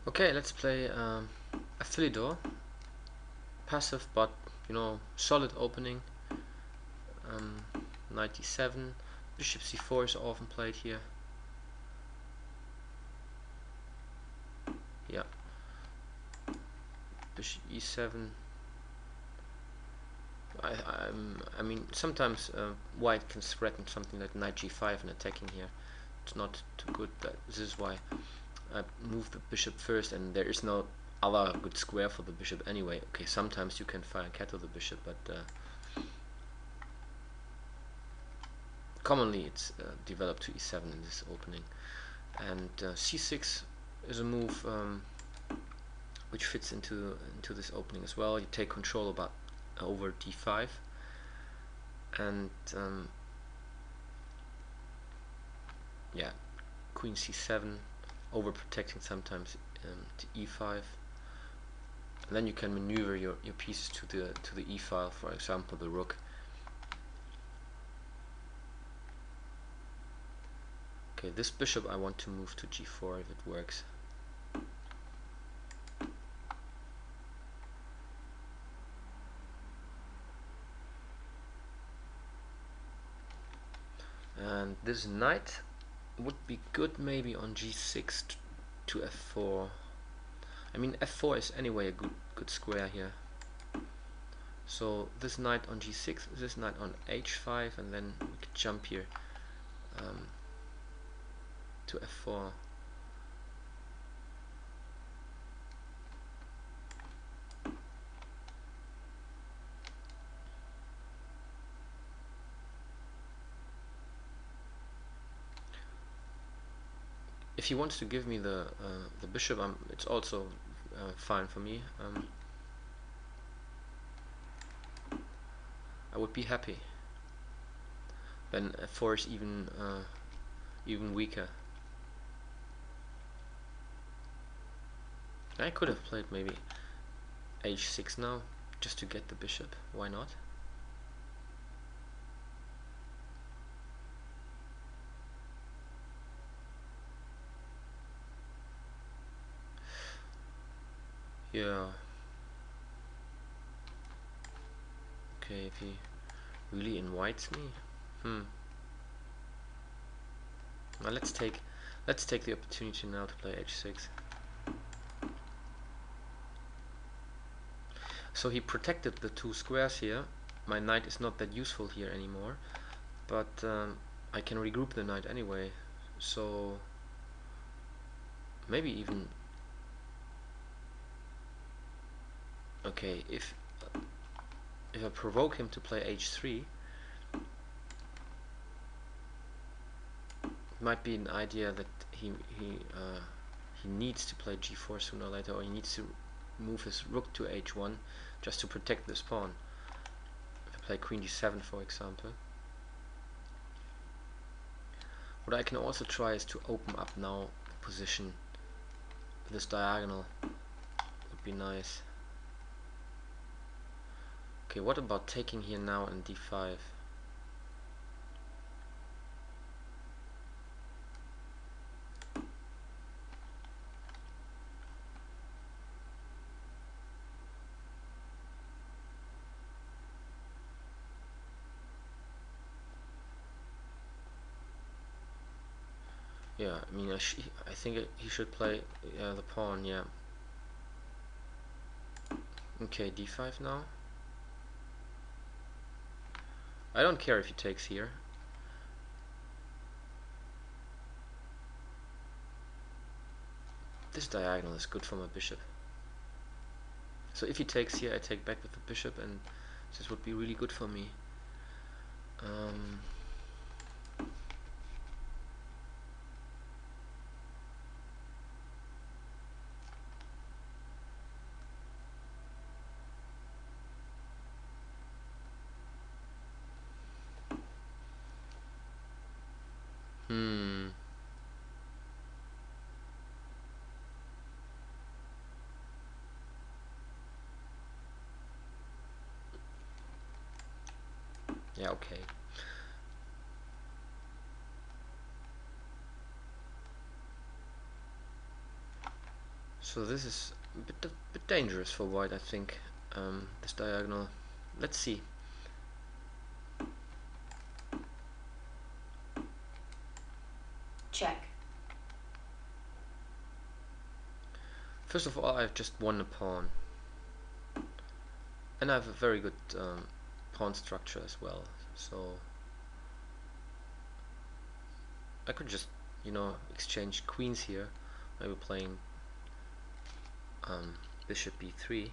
Okay, let's play a Philidor. Passive, but solid opening. 97. Bishop c4 is often played here. Yeah. Bishop e7. I mean, sometimes white can threaten something like knight g5 and attacking here. It's not too good. This is why I move the bishop first, and there is no other good square for the bishop anyway. Okay, sometimes you can fire cat to the bishop, but commonly it's developed to e7 in this opening. And c6 is a move which fits into this opening as well. You take control over d5, and yeah, queen c7, overprotecting sometimes to e5, and then you can maneuver your pieces to the e file, for example the rook. Okay, this bishop I want to move to g4 if it works. And this knight would be good maybe on g6 to f4. I mean, f4 is anyway a good square here. So this knight on g6, this knight on h5, and then we could jump here to f4. If he wants to give me the bishop, it's also fine for me. I would be happy. Then f4 is even weaker. I could have played maybe h6 now, just to get the bishop. Why not? Yeah. Okay, if he really invites me. Now let's take the opportunity now to play h6. So he protected the two squares here. My knight is not that useful here anymore, but I can regroup the knight anyway. So maybe even okay, if I provoke him to play h3, it might be an idea that he needs to play g4 sooner or later, or he needs to move his rook to h1 just to protect this pawn. If I play queen d7, for example. What I can also try is to open up now the position. This diagonal would be nice. Okay, what about taking here now in d5? Yeah, I mean, I think he should play the pawn, yeah. Okay, d5 now. I don't care if he takes here. This diagonal is good for my bishop. So if he takes here, I take back with the bishop, and this would be really good for me. Yeah, okay. So this is a bit dangerous for white, I think. This diagonal. Let's see. Check. First of all, I've just won a pawn, and I have a very good pawn structure as well. So I could just, exchange queens here. Maybe playing bishop b3,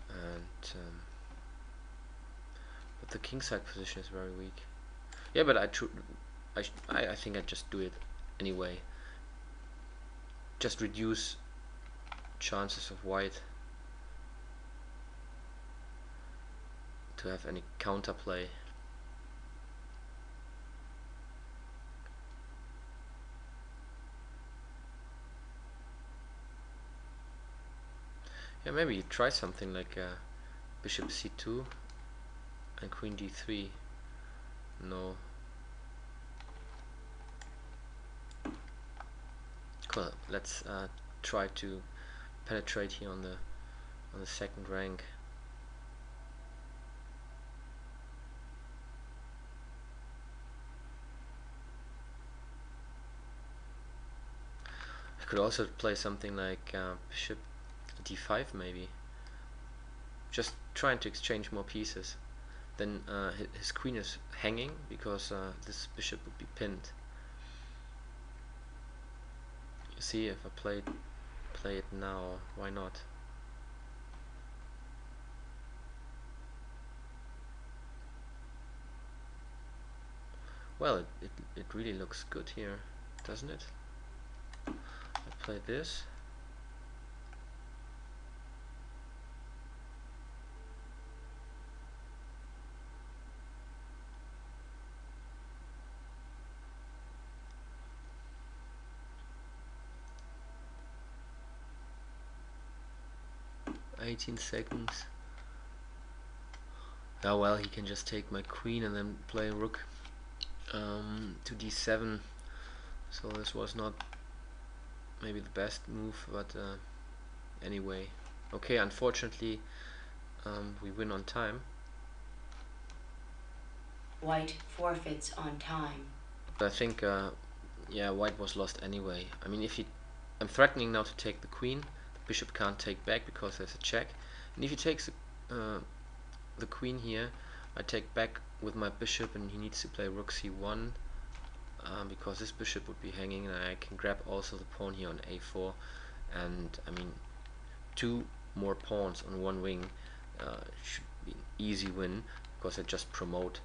and but the kingside position is very weak. Yeah, but I think I just do it anyway. Just reduce chances of white to have any counterplay. Yeah, maybe you try something like bishop c2 and queen d3. No. Cool. Let's try to penetrate here on the second rank. I could also play something like bishop d5 maybe. Just trying to exchange more pieces. Then his queen is hanging because this bishop would be pinned. You see, if I play it now, why not? Well, it really looks good here, doesn't it? I play this. $18 seconds. Oh well, he can just take my queen and then play rook to d7. So this was not maybe the best move, but anyway. Okay, unfortunately we win on time. White forfeits on time. But I think yeah, white was lost anyway. I mean, I'm threatening now to take the queen. The bishop can't take back because there's a check. And if he takes the queen here, I take back with my bishop, and he needs to play rook c1 because this bishop would be hanging, and I can grab also the pawn here on a4. And I mean, 2 more pawns on one wing should be an easy win because I just promote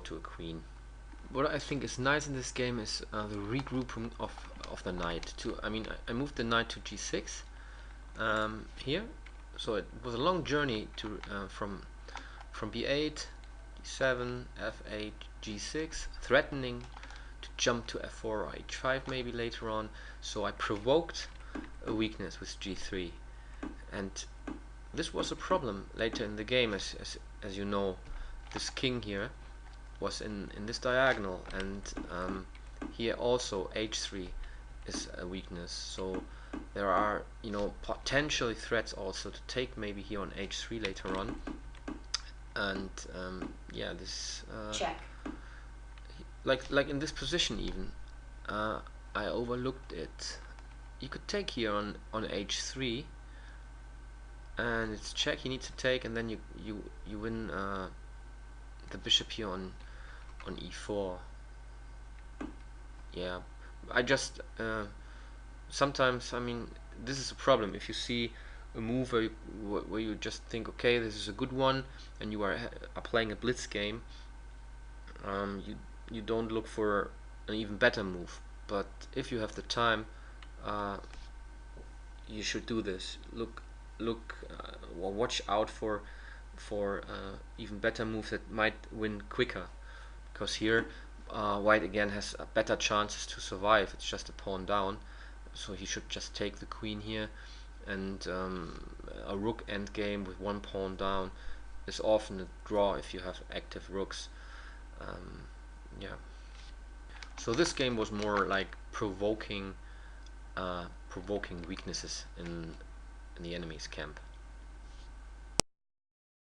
to a queen. What I think is nice in this game is the regrouping of the knight. I moved the knight to g6 here, so it was a long journey to from b8, d7, f8, g6, threatening to jump to f4 or h5 maybe later on. So I provoked a weakness with g3, and this was a problem later in the game, as you know. This king here was in this diagonal, and here also h3 is a weakness. So there are potentially threats also to take maybe here on h3 later on. And yeah, this Check. like in this position even I overlooked it. You could take here on h3, and it's check. You need to take, and then you win the bishop here on e4. Yeah, I just sometimes, I mean, this is a problem. If you see a move where you just think, okay, this is a good one, and you are playing a blitz game, you don't look for an even better move. But if you have the time, you should do this. Or watch out for even better moves that might win quicker, because here white again has better chances to survive. It's just a pawn down, so he should just take the queen here, and a rook endgame with one pawn down is often a draw if you have active rooks. Yeah. So this game was more like provoking provoking weaknesses in the enemy's camp.